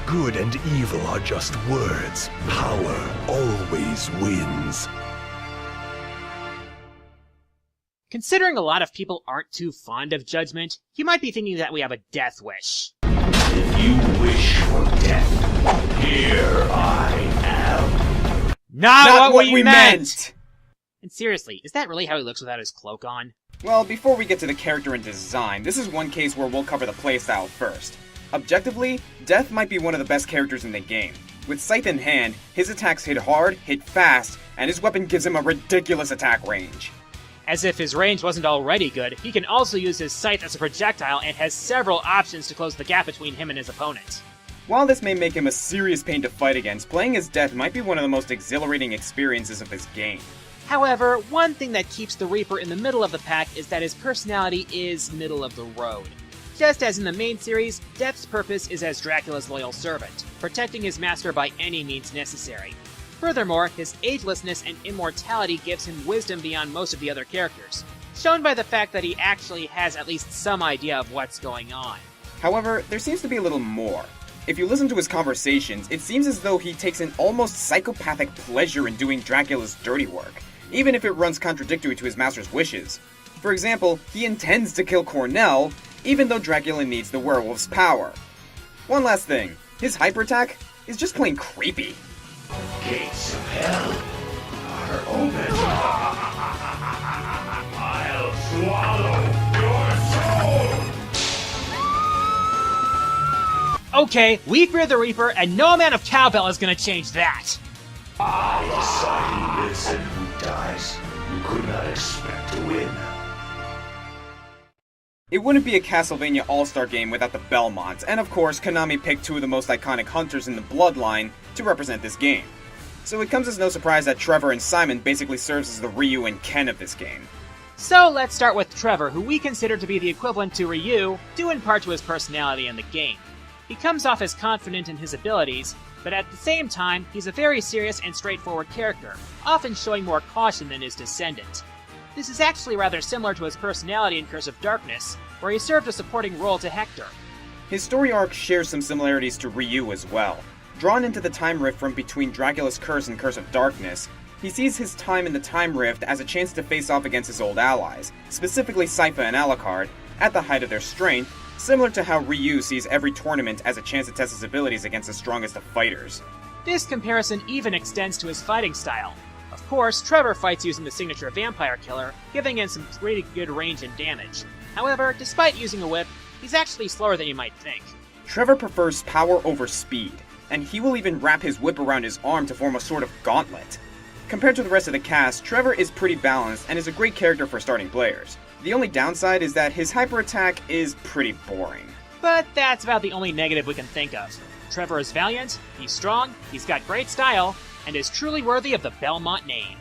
Good and evil are just words. Power always wins. Considering a lot of people aren't too fond of Judgment, you might be thinking that we have a death wish. If you wish for death, here I am. Not what we meant! And seriously, is that really how he looks without his cloak on? Well, before we get to the character and design, this is one case where we'll cover the playstyle first. Objectively, Death might be one of the best characters in the game. With Scythe in hand, his attacks hit hard, hit fast, and his weapon gives him a ridiculous attack range. As if his range wasn't already good, he can also use his Scythe as a projectile and has several options to close the gap between him and his opponent. While this may make him a serious pain to fight against, playing as Death might be one of the most exhilarating experiences of this game. However, one thing that keeps the Reaper in the middle of the pack is that his personality is middle of the road. Just as in the main series, Death's purpose is as Dracula's loyal servant, protecting his master by any means necessary. Furthermore, his agelessness and immortality gives him wisdom beyond most of the other characters, shown by the fact that he actually has at least some idea of what's going on. However, there seems to be a little more. If you listen to his conversations, it seems as though he takes an almost psychopathic pleasure in doing Dracula's dirty work, even if it runs contradictory to his master's wishes. For example, he intends to kill Cornell, even though Dracula needs the werewolf's power. One last thing, his hyper attack is just plain creepy. Gates of hell are open. I'll swallow your soul. Okay, we fear the Reaper, and no amount of cowbell is gonna change that. I decide who lives and who dies. You could not expect to win. It wouldn't be a Castlevania All-Star game without the Belmonts, and of course, Konami picked two of the most iconic hunters in the Bloodline to represent this game. So it comes as no surprise that Trevor and Simon basically serves as the Ryu and Ken of this game. So let's start with Trevor, who we consider to be the equivalent to Ryu, due in part to his personality in the game. He comes off as confident in his abilities, but at the same time, he's a very serious and straightforward character, often showing more caution than his descendant. This is actually rather similar to his personality in Curse of Darkness, where he served a supporting role to Hector. His story arc shares some similarities to Ryu as well. Drawn into the time rift from between Dracula's Curse and Curse of Darkness, he sees his time in the time rift as a chance to face off against his old allies, specifically Sypha and Alucard, at the height of their strength, similar to how Ryu sees every tournament as a chance to test his abilities against the strongest of fighters. This comparison even extends to his fighting style. Of course, Trevor fights using the signature Vampire Killer, giving him some pretty good range and damage. However, despite using a whip, he's actually slower than you might think. Trevor prefers power over speed, and he will even wrap his whip around his arm to form a sort of gauntlet. Compared to the rest of the cast, Trevor is pretty balanced and is a great character for starting players. The only downside is that his hyper attack is pretty boring. But that's about the only negative we can think of. Trevor is valiant, he's strong, he's got great style, and is truly worthy of the Belmont name.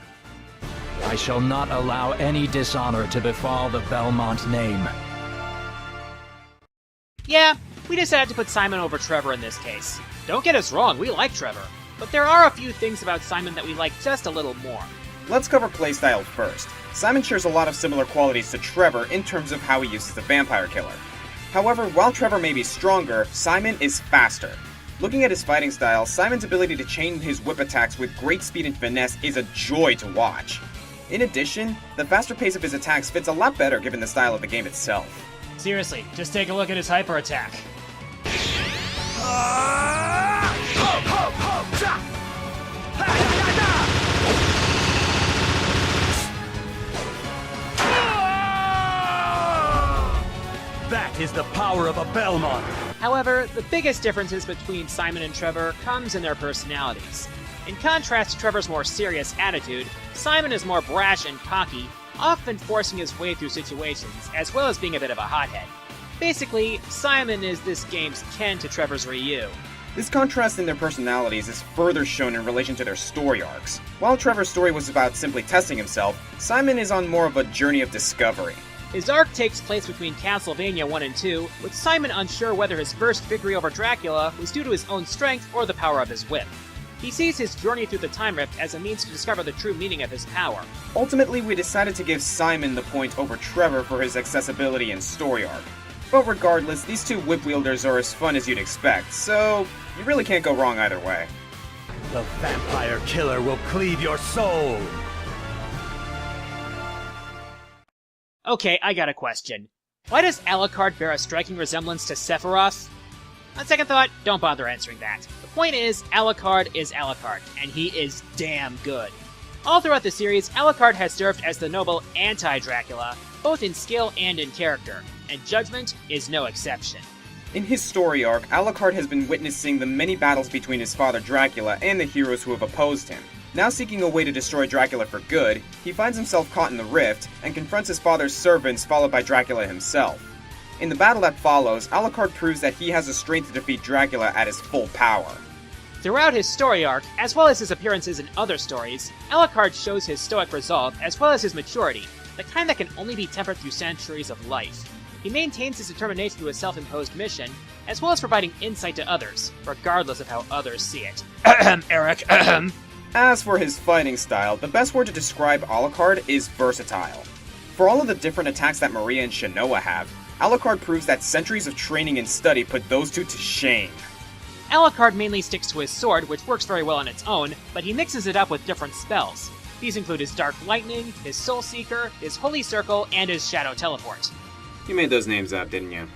I shall not allow any dishonor to befall the Belmont name. Yeah, we decided to put Simon over Trevor in this case. Don't get us wrong, we like Trevor, but there are a few things about Simon that we like just a little more. Let's cover playstyle first. Simon shares a lot of similar qualities to Trevor in terms of how he uses the Vampire Killer. However, while Trevor may be stronger, Simon is faster. Looking at his fighting style, Simon's ability to chain his whip attacks with great speed and finesse is a joy to watch. In addition, the faster pace of his attacks fits a lot better given the style of the game itself. Seriously, just take a look at his hyper attack. That is the power of a Belmont. However, the biggest differences between Simon and Trevor comes in their personalities. In contrast to Trevor's more serious attitude, Simon is more brash and cocky, often forcing his way through situations, as well as being a bit of a hothead. Basically, Simon is this game's Ken to Trevor's Ryu. This contrast in their personalities is further shown in relation to their story arcs. While Trevor's story was about simply testing himself, Simon is on more of a journey of discovery. His arc takes place between Castlevania 1 and 2, with Simon unsure whether his first victory over Dracula was due to his own strength or the power of his whip. He sees his journey through the Time Rift as a means to discover the true meaning of his power. Ultimately, we decided to give Simon the point over Trevor for his accessibility and story arc. But regardless, these two whip wielders are as fun as you'd expect, so you really can't go wrong either way. The vampire killer will cleave your soul! Okay, I got a question. Why does Alucard bear a striking resemblance to Sephiroth? On second thought, don't bother answering that. The point is, Alucard is Alucard, and he is damn good. All throughout the series, Alucard has served as the noble anti-Dracula, both in skill and in character, and Judgment is no exception. In his story arc, Alucard has been witnessing the many battles between his father Dracula and the heroes who have opposed him. Now seeking a way to destroy Dracula for good, he finds himself caught in the rift and confronts his father's servants followed by Dracula himself. In the battle that follows, Alucard proves that he has the strength to defeat Dracula at his full power. Throughout his story arc, as well as his appearances in other stories, Alucard shows his stoic resolve as well as his maturity, the kind that can only be tempered through centuries of life. He maintains his determination through a self-imposed mission, as well as providing insight to others, regardless of how others see it. Eric, As for his fighting style, the best word to describe Alucard is versatile. For all of the different attacks that Maria and Shanoa have, Alucard proves that centuries of training and study put those two to shame. Alucard mainly sticks to his sword, which works very well on its own, but he mixes it up with different spells. These include his Dark Lightning, his Soul Seeker, his Holy Circle, and his Shadow Teleport. You made those names up, didn't you?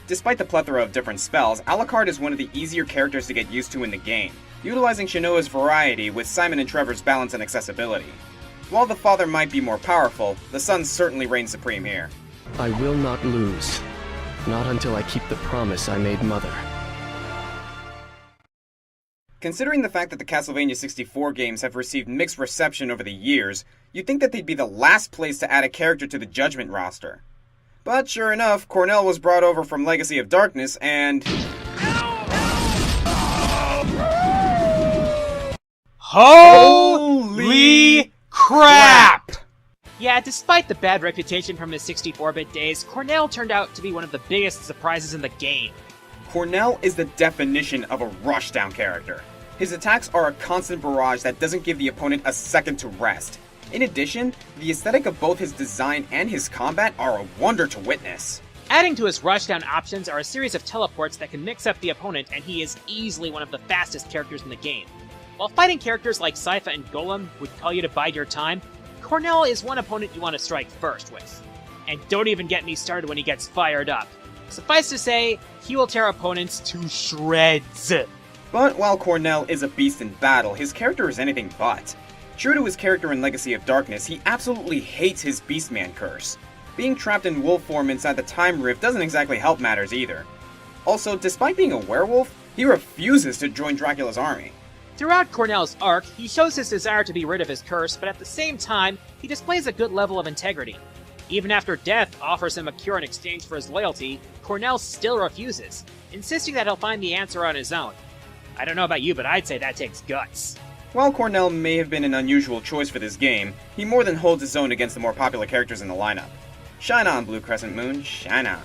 Despite the plethora of different spells, Alucard is one of the easier characters to get used to in the game, utilizing Shanoa's variety with Simon and Trevor's balance and accessibility. While the father might be more powerful, the son certainly reigns supreme here. I will not lose. Not until I keep the promise I made Mother. Considering the fact that the Castlevania 64 games have received mixed reception over the years, you'd think that they'd be the last place to add a character to the Judgment roster. But sure enough, Cornell was brought over from Legacy of Darkness and... Holy crap! Yeah, despite the bad reputation from his 64-bit days, Cornell turned out to be one of the biggest surprises in the game. Cornell is the definition of a rushdown character. His attacks are a constant barrage that doesn't give the opponent a second to rest. In addition, the aesthetic of both his design and his combat are a wonder to witness. Adding to his rushdown options are a series of teleports that can mix up the opponent, and he is easily one of the fastest characters in the game. While fighting characters like Sypha and Golem would call you to bide your time, Cornell is one opponent you want to strike first with. And don't even get me started when he gets fired up. Suffice to say, he will tear opponents to shreds. But while Cornell is a beast in battle, his character is anything but. True to his character in Legacy of Darkness, he absolutely hates his Beastman curse. Being trapped in wolf form inside the Time Rift doesn't exactly help matters either. Also, despite being a werewolf, he refuses to join Dracula's army. Throughout Cornell's arc, he shows his desire to be rid of his curse, but at the same time, he displays a good level of integrity. Even after Death offers him a cure in exchange for his loyalty, Cornell still refuses, insisting that he'll find the answer on his own. I don't know about you, but I'd say that takes guts. While Cornell may have been an unusual choice for this game, he more than holds his own against the more popular characters in the lineup. Shine on, Blue Crescent Moon, shine on.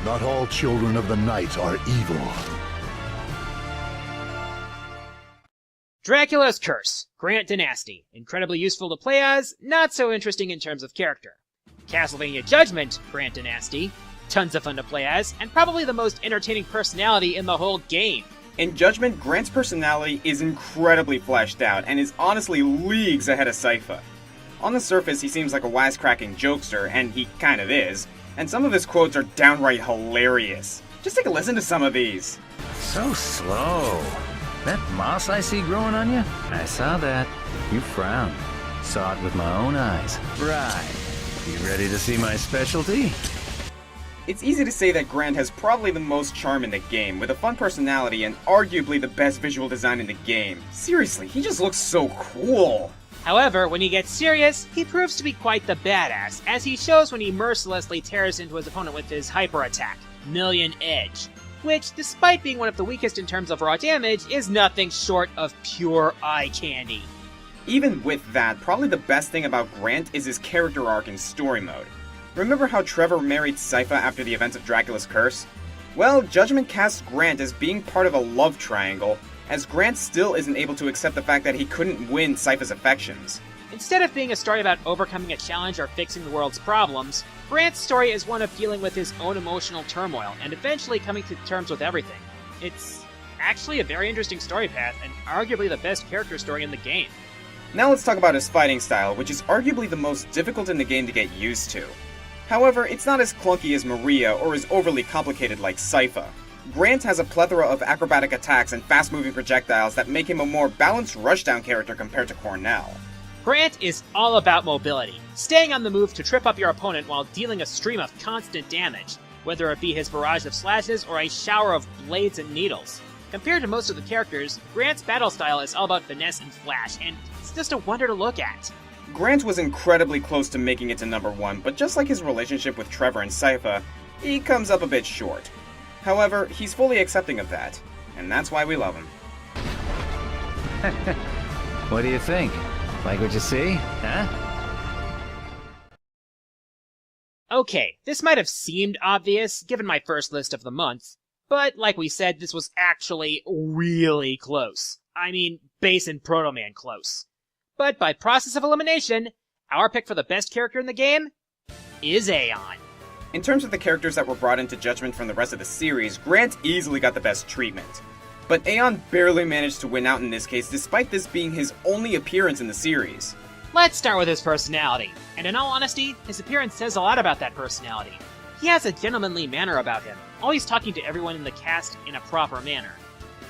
Not all children of the night are evil. Dracula's Curse, Grant Dynasty. Incredibly useful to play as, not so interesting in terms of character. Castlevania Judgement, Grant Dynasty. Tons of fun to play as, and probably the most entertaining personality in the whole game. In Judgment, Grant's personality is incredibly fleshed out and is honestly leagues ahead of Sypha. On the surface, he seems like a wisecracking jokester, and he kind of is, and some of his quotes are downright hilarious. Just take a listen to some of these. So slow. That moss I see growing on you? I saw that. You frowned. Saw it with my own eyes. Right. You ready to see my specialty? It's easy to say that Grant has probably the most charm in the game, with a fun personality and arguably the best visual design in the game. Seriously, he just looks so cool. However, when he gets serious, he proves to be quite the badass, as he shows when he mercilessly tears into his opponent with his hyper attack, Million Edge, which, despite being one of the weakest in terms of raw damage, is nothing short of pure eye candy. Even with that, probably the best thing about Grant is his character arc in story mode. Remember how Trevor married Sypha after the events of Dracula's Curse? Well, Judgment casts Grant as being part of a love triangle, as Grant still isn't able to accept the fact that he couldn't win Sypha's affections. Instead of being a story about overcoming a challenge or fixing the world's problems, Grant's story is one of dealing with his own emotional turmoil and eventually coming to terms with everything. It's actually a very interesting story path and arguably the best character story in the game. Now let's talk about his fighting style, which is arguably the most difficult in the game to get used to. However, it's not as clunky as Maria or as overly complicated like Sypha. Grant has a plethora of acrobatic attacks and fast-moving projectiles that make him a more balanced rushdown character compared to Cornell. Grant is all about mobility, staying on the move to trip up your opponent while dealing a stream of constant damage, whether it be his barrage of slashes or a shower of blades and needles. Compared to most of the characters, Grant's battle style is all about finesse and flash, and it's just a wonder to look at. Grant was incredibly close to making it to number 1, but just like his relationship with Trevor and Sypha, he comes up a bit short. However, he's fully accepting of that, and that's why we love him. What do you think? Like what you see? Huh? Okay, this might have seemed obvious given my first list of the month, but like we said, this was actually really close. I mean, base and Proto Man close. But by process of elimination, our pick for the best character in the game is Aeon. In terms of the characters that were brought into Judgment from the rest of the series, Grant easily got the best treatment. But Aeon barely managed to win out in this case, despite this being his only appearance in the series. Let's start with his personality, and in all honesty, his appearance says a lot about that personality. He has a gentlemanly manner about him, always talking to everyone in the cast in a proper manner.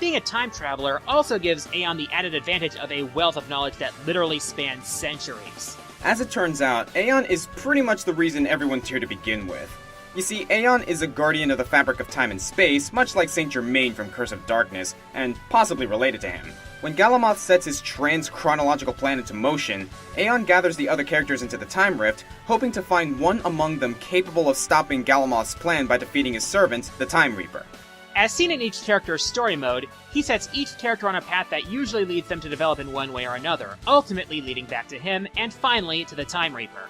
Being a time traveler also gives Aeon the added advantage of a wealth of knowledge that literally spans centuries. As it turns out, Aeon is pretty much the reason everyone's here to begin with. You see, Aeon is a guardian of the fabric of time and space, much like Saint Germain from Curse of Darkness, and possibly related to him. When Galamoth sets his trans-chronological plan into motion, Aeon gathers the other characters into the Time Rift, hoping to find one among them capable of stopping Galamoth's plan by defeating his servant, the Time Reaper. As seen in each character's story mode, he sets each character on a path that usually leads them to develop in one way or another, ultimately leading back to him, and finally to the Time Reaper.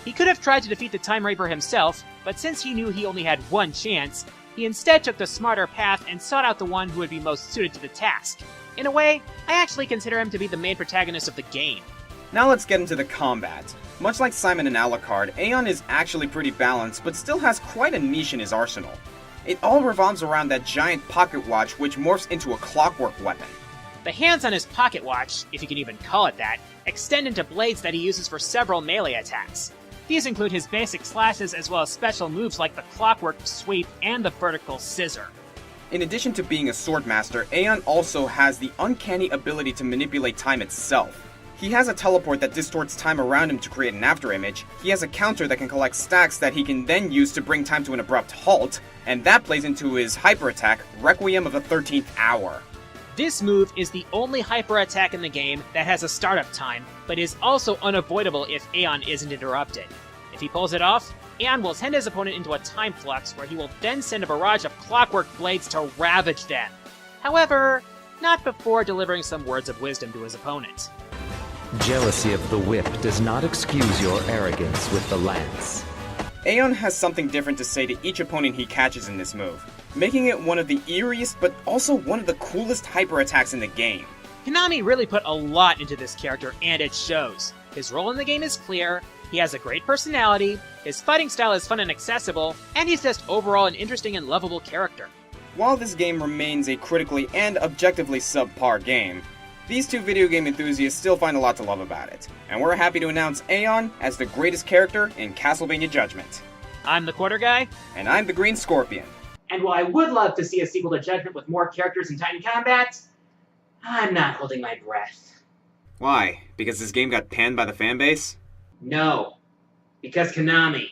He could have tried to defeat the Time Reaper himself, but since he knew he only had one chance, he instead took the smarter path and sought out the one who would be most suited to the task. In a way, I actually consider him to be the main protagonist of the game. Now let's get into the combat. Much like Simon and Alucard, Aeon is actually pretty balanced, but still has quite a niche in his arsenal. It all revolves around that giant pocket watch, which morphs into a clockwork weapon. The hands on his pocket watch, if you can even call it that, extend into blades that he uses for several melee attacks. These include his basic slashes as well as special moves like the clockwork sweep and the vertical scissor. In addition to being a swordmaster, Aeon also has the uncanny ability to manipulate time itself. He has a teleport that distorts time around him to create an afterimage, he has a counter that can collect stacks that he can then use to bring time to an abrupt halt, and that plays into his hyper attack, Requiem of the 13th Hour. This move is the only hyper attack in the game that has a startup time, but is also unavoidable if Aeon isn't interrupted. If he pulls it off, Aeon will send his opponent into a time flux where he will then send a barrage of clockwork blades to ravage them. However, not before delivering some words of wisdom to his opponent. Jealousy of the whip does not excuse your arrogance with the lance. Aeon has something different to say to each opponent he catches in this move, making it one of the eeriest but also one of the coolest hyper attacks in the game. Konami really put a lot into this character, and it shows. His role in the game is clear, he has a great personality, his fighting style is fun and accessible, and he's just overall an interesting and lovable character. While this game remains a critically and objectively subpar game, these two video game enthusiasts still find a lot to love about it, and we're happy to announce Aeon as the greatest character in Castlevania Judgement. I'm the Quarter Guy. And I'm the Green Scorpion. And while I would love to see a sequel to Judgment with more characters in Titan Combat, I'm not holding my breath. Why? Because this game got panned by the fanbase? No. Because Konami.